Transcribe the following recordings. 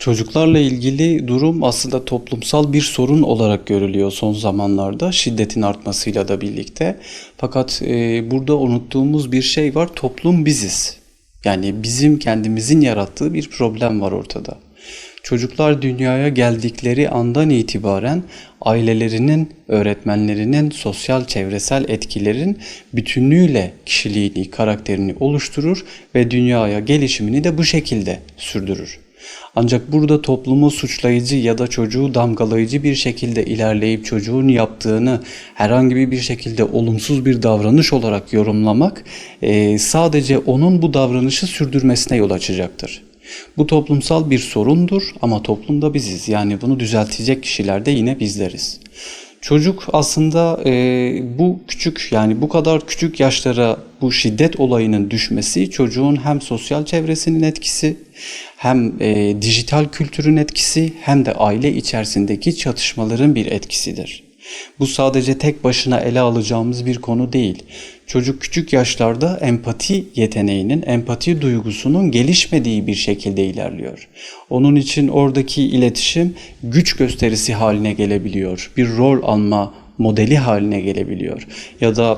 Çocuklarla ilgili durum aslında toplumsal bir sorun olarak görülüyor son zamanlarda şiddetin artmasıyla da birlikte. Fakat burada unuttuğumuz bir şey var. Toplum biziz. Yani bizim kendimizin yarattığı bir problem var ortada. Çocuklar dünyaya geldikleri andan itibaren ailelerinin, öğretmenlerinin, sosyal çevresel etkilerin bütünlüğüyle kişiliğini, karakterini oluşturur ve dünyaya gelişimini de bu şekilde sürdürür. Ancak burada toplumu suçlayıcı ya da çocuğu damgalayıcı bir şekilde ilerleyip çocuğun yaptığını herhangi bir şekilde olumsuz bir davranış olarak yorumlamak sadece onun bu davranışı sürdürmesine yol açacaktır. Bu toplumsal bir sorundur ama toplumda biziz. Yani bunu düzeltecek kişiler de yine bizleriz. Çocuk aslında bu küçük yani bu kadar küçük yaşlara bu şiddet olayının düşmesi çocuğun hem sosyal çevresinin etkisi hem dijital kültürün etkisi hem de aile içerisindeki çatışmaların bir etkisidir. Bu sadece tek başına ele alacağımız bir konu değil. Çocuk küçük yaşlarda empati yeteneğinin, empati duygusunun gelişmediği bir şekilde ilerliyor. Onun için oradaki iletişim güç gösterisi haline gelebiliyor. Bir rol alma modeli haline gelebiliyor. Ya da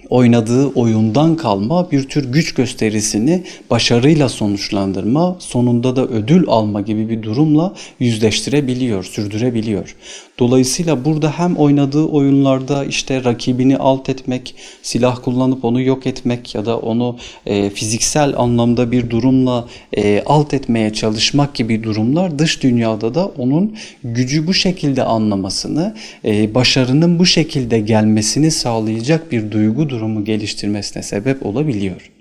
oynadığı oyundan kalma bir tür güç gösterisini başarıyla sonuçlandırma, sonunda da ödül alma gibi bir durumla yüzleştirebiliyor, sürdürebiliyor. Dolayısıyla burada hem oynadığı oyunlarda işte rakibini alt etmek, silah kullanıp onu yok etmek ya da onu fiziksel anlamda bir durumla alt etmeye çalışmak gibi durumlar dış dünyada da onun gücü bu şekilde anlamasını, başarının bu şekilde gelmesini sağlayacak bir duygu durumu geliştirmesine sebep olabiliyor.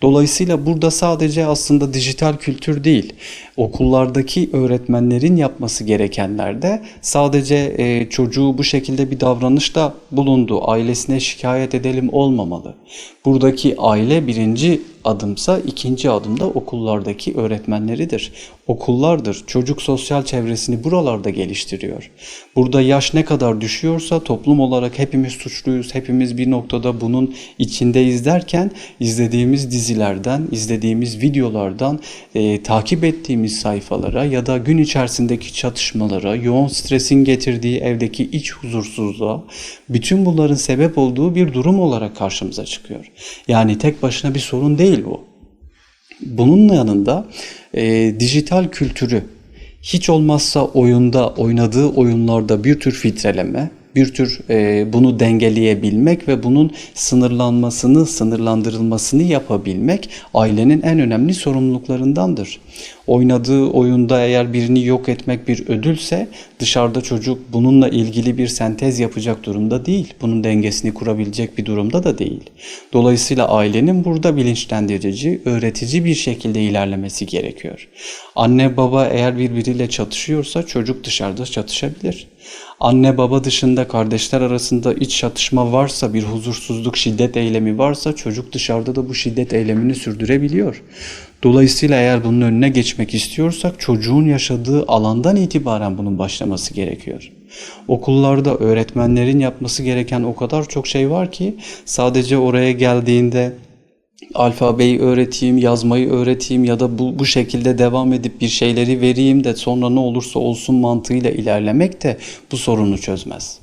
Dolayısıyla burada sadece aslında dijital kültür değil, okullardaki öğretmenlerin yapması gerekenler de sadece çocuğu bu şekilde bir davranışta bulundu, ailesine şikayet edelim olmamalı. Buradaki aile birinci adımsa ikinci adımda okullardaki öğretmenleridir. Okullardır. Çocuk sosyal çevresini buralarda geliştiriyor. Burada yaş ne kadar düşüyorsa toplum olarak hepimiz suçluyuz, hepimiz bir noktada bunun içindeyiz derken izlediğimiz dizilerden, izlediğimiz videolardan, takip ettiğimiz sayfalara ya da gün içerisindeki çatışmalara, yoğun stresin getirdiği evdeki iç huzursuzluğa, bütün bunların sebep olduğu bir durum olarak karşımıza çıkıyor. Yani tek başına bir sorun değil bu. Bunun yanında dijital kültürü hiç olmazsa oynadığı oyunlarda bir tür filtreleme, bir tür bunu dengeleyebilmek ve bunun sınırlandırılmasını yapabilmek ailenin en önemli sorumluluklarındandır. Oynadığı oyunda eğer birini yok etmek bir ödülse dışarıda çocuk bununla ilgili bir sentez yapacak durumda değil. Bunun dengesini kurabilecek bir durumda da değil. Dolayısıyla ailenin burada bilinçlendirici, öğretici bir şekilde ilerlemesi gerekiyor. Anne baba eğer birbiriyle çatışıyorsa çocuk dışarıda çatışabilir. Anne baba dışında kardeşler arasında iç çatışma varsa, bir huzursuzluk, şiddet eylemi varsa çocuk dışarıda da bu şiddet eylemini sürdürebiliyor. Dolayısıyla eğer bunun önüne geçmek istiyorsak çocuğun yaşadığı alandan itibaren bunun başlaması gerekiyor. Okullarda öğretmenlerin yapması gereken o kadar çok şey var ki sadece oraya geldiğinde alfabeyi öğreteyim, yazmayı öğreteyim ya da bu şekilde devam edip bir şeyleri vereyim de sonra ne olursa olsun mantığıyla ilerlemek de bu sorunu çözmez.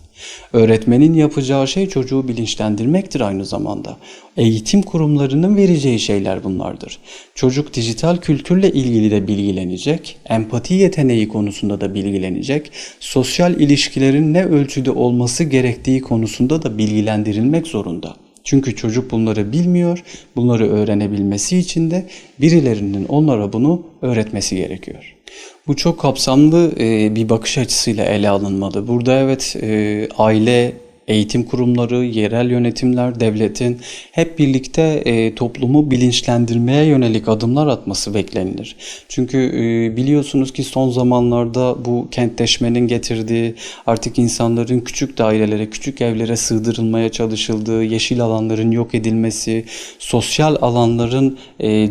Öğretmenin yapacağı şey çocuğu bilinçlendirmektir aynı zamanda. Eğitim kurumlarının vereceği şeyler bunlardır. Çocuk dijital kültürle ilgili de bilgilenecek, empati yeteneği konusunda da bilgilenecek, sosyal ilişkilerin ne ölçüde olması gerektiği konusunda da bilgilendirilmek zorunda. Çünkü çocuk bunları bilmiyor, bunları öğrenebilmesi için de birilerinin onlara bunu öğretmesi gerekiyor. Bu çok kapsamlı bir bakış açısıyla ele alınmalı. Burada evet aile, eğitim kurumları, yerel yönetimler, devletin hep birlikte toplumu bilinçlendirmeye yönelik adımlar atması beklenilir. Çünkü biliyorsunuz ki son zamanlarda bu kentleşmenin getirdiği artık insanların küçük dairelere, küçük evlere sığdırılmaya çalışıldığı, yeşil alanların yok edilmesi, sosyal alanların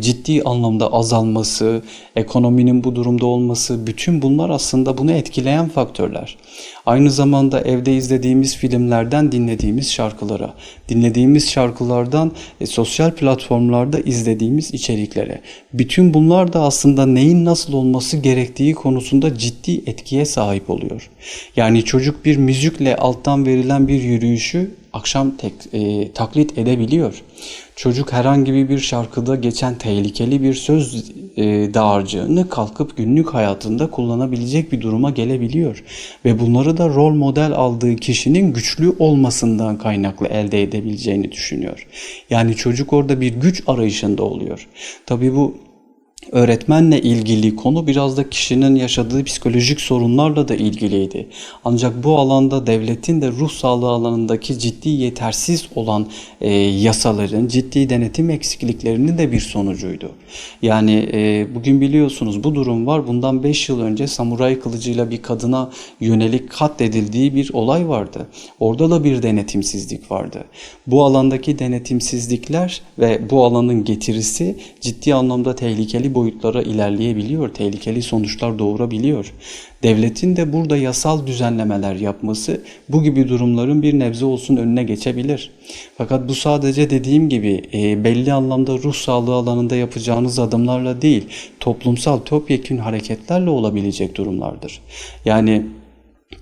ciddi anlamda azalması, ekonominin bu durumda olması, bütün bunlar aslında bunu etkileyen faktörler. Aynı zamanda evde izlediğimiz filmlerde dizilerden dinlediğimiz şarkılara, dinlediğimiz şarkılardan sosyal platformlarda izlediğimiz içeriklere. Bütün bunlar da aslında neyin nasıl olması gerektiği konusunda ciddi etkiye sahip oluyor. Yani çocuk bir müzikle alttan verilen bir yürüyüşü akşam taklit edebiliyor. Çocuk herhangi bir şarkıda geçen tehlikeli bir söz dağarcığını kalkıp günlük hayatında kullanabilecek bir duruma gelebiliyor. Ve bunları da rol model aldığı kişinin güçlü olmasından kaynaklı elde edebileceğini düşünüyor. Yani çocuk orada bir güç arayışında oluyor. Tabii bu öğretmenle ilgili konu biraz da kişinin yaşadığı psikolojik sorunlarla da ilgiliydi. Ancak bu alanda devletin de ruh sağlığı alanındaki ciddi yetersiz olan yasaların, ciddi denetim eksikliklerinin de bir sonucuydu. Yani bugün biliyorsunuz bu durum var. Bundan 5 yıl önce samuray kılıcıyla bir kadına yönelik katledildiği bir olay vardı. Orada da bir denetimsizlik vardı. Bu alandaki denetimsizlikler ve bu alanın getirisi ciddi anlamda tehlikeli boyutlara ilerleyebiliyor, tehlikeli sonuçlar doğurabiliyor. Devletin de burada yasal düzenlemeler yapması bu gibi durumların bir nebze olsun önüne geçebilir. Fakat bu sadece dediğim gibi belli anlamda ruh sağlığı alanında yapacağınız adımlarla değil, toplumsal topyekün hareketlerle olabilecek durumlardır. Yani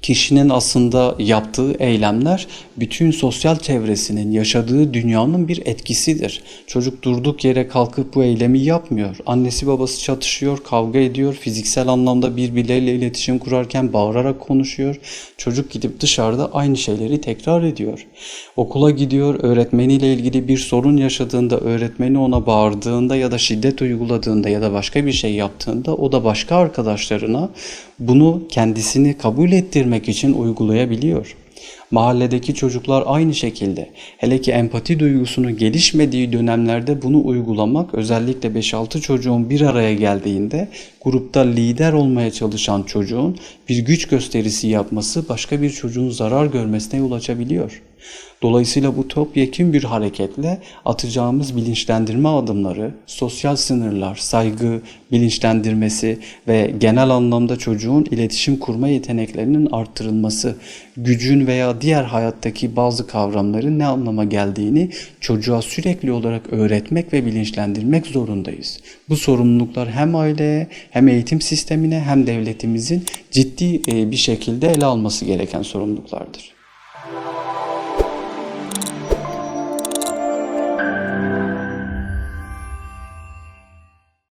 kişinin aslında yaptığı eylemler bütün sosyal çevresinin yaşadığı dünyanın bir etkisidir. Çocuk durduk yere kalkıp bu eylemi yapmıyor. Annesi babası çatışıyor, kavga ediyor, fiziksel anlamda birbirleriyle iletişim kurarken bağırarak konuşuyor. Çocuk gidip dışarıda aynı şeyleri tekrar ediyor. Okula gidiyor, öğretmeniyle ilgili bir sorun yaşadığında, öğretmeni ona bağırdığında ya da şiddet uyguladığında ya da başka bir şey yaptığında o da başka arkadaşlarına bunu kendisini kabul ettirmek için uygulayabiliyor. Mahalledeki çocuklar aynı şekilde. Hele ki empati duygusunun gelişmediği dönemlerde bunu uygulamak, özellikle 5-6 çocuğun bir araya geldiğinde grupta lider olmaya çalışan çocuğun bir güç gösterisi yapması başka bir çocuğun zarar görmesine yol açabiliyor. Dolayısıyla bu topyekün bir hareketle atacağımız bilinçlendirme adımları, sosyal sınırlar, saygı bilinçlendirmesi ve genel anlamda çocuğun iletişim kurma yeteneklerinin arttırılması, gücün veya diğer hayattaki bazı kavramların ne anlama geldiğini çocuğa sürekli olarak öğretmek ve bilinçlendirmek zorundayız. Bu sorumluluklar hem aileye, hem eğitim sistemine, hem devletimizin ciddi bir şekilde ele alması gereken sorumluluklardır.